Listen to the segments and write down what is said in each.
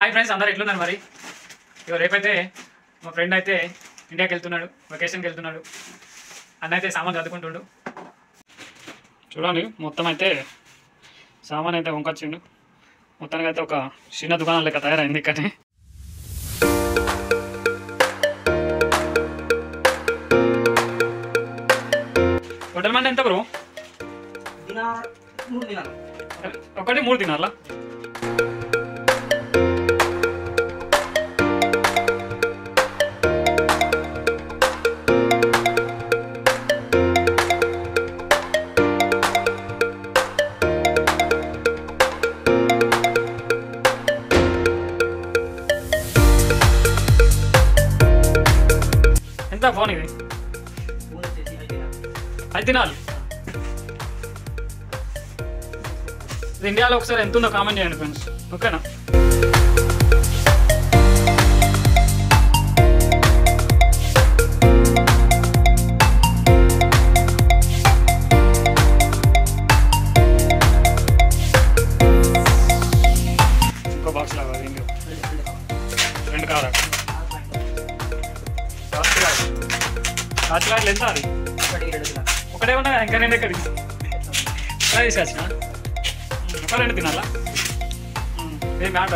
Hi friends, అందరు ఎట్లున్నారు? మరి రేపైతే మా ఫ్రెండ్ అయితే ఇండియాకి వెళ్తున్నాడు, వెకేషన్కి వెళ్తున్నాడు. అన్న అయితే సామాన్ చదువుకుంటుండు. చూడండి, మొత్తం అయితే సామాన్ అయితే వంకొచ్చిండు. మొత్తానికి అయితే ఒక చిన్న దుకాణం లెక్క తయారైంది ఇక్కడే. టోటల్ మంది ఎంత బ్రో? ఒకటి 3 దినాలా? ఎంత ఫోన్ ఇది? 5 దినాలు. ఇండియాలో ఒకసారి ఎంత ఉందో కామెంట్ చేయండి ఫ్రెండ్స్, ఓకేనా? ఇంకో బాక్స్ లాగా ఇంకో 2 కావాలి. రాజుగారు ఎంత? అది ఒకటే ఉన్నా ఇంకా 2 ఎక్కడికి తీసుకొచ్చిన ఒక 2 తినాలా? ఏం మాట.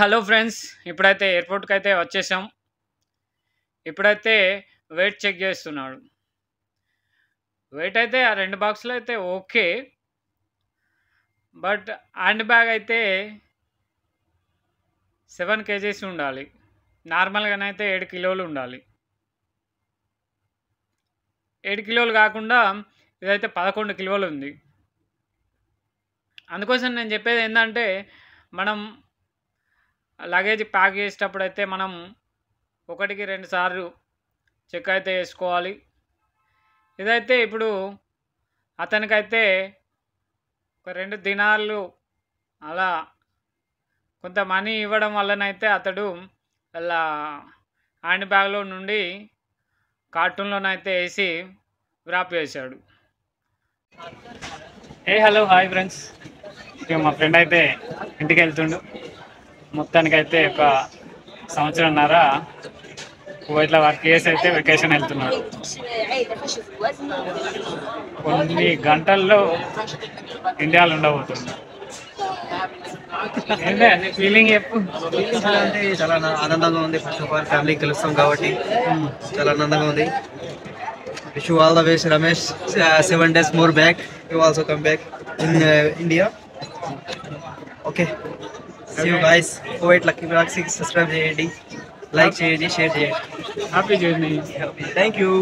హలో ఫ్రెండ్స్, ఇప్పుడైతే ఎయిర్పోర్ట్కి అయితే వచ్చేసాం. ఇప్పుడైతే వెయిట్ చెక్ చేస్తున్నాడు. వెయిట్ అయితే ఆ 2 బాక్సులు అయితే ఓకే, బట్ హ్యాండ్ బ్యాగ్ అయితే 7 kgs ఉండాలి. నార్మల్గానైతే 7 కిలోలు ఉండాలి. 7 కిలోలు కాకుండా ఇదైతే 11 కిలోలు ఉంది. అందుకోసం నేను చెప్పేది ఏంటంటే, మనం లగేజ్ ప్యాక్ చేసేటప్పుడు అయితే మనం 1కి 2 సార్లు చెక్ అయితే చేసుకోవాలి. ఇదైతే ఇప్పుడు అతనికైతే ఒక 2 దినాలు అలా కొంత మనీ ఇవ్వడం వల్లనైతే అతడు అలా హ్యాండ్ బ్యాగ్లో నుండి కార్టూన్లోనైతే వేసి వ్రాప్ చేశాడు. హలో హాయ్ ఫ్రెండ్స్, ఇక మా ఫ్రెండ్ అయితే ఇంటికి వెళ్తుండు. మొత్తానికైతే ఒక 1.5 సంవత్సరం కువైట్లో వర్క్ చేసి అయితే వెకేషన్ వెళ్తున్నాడు. కొన్ని గంటల్లో ఇండియాలో ఉండబోతుంది. ఏంటంటే ఫీలింగ్ చెప్పు. అంటే చాలా ఆనందంగా ఉంది. ఫస్ట్ ఆఫ్ ఆల్ ఫ్యామిలీ కలుస్తాం కాబట్టి చాలా ఆనందంగా ఉంది. Wish you all the best Ramesh. 7 days more back. You also come back in India. Okay. See you guys. Kuwait Lucky Vlogs subscribe చేయండి, లైక్ చేయండి, షేర్ చేయండి. Happy journey. Thank you.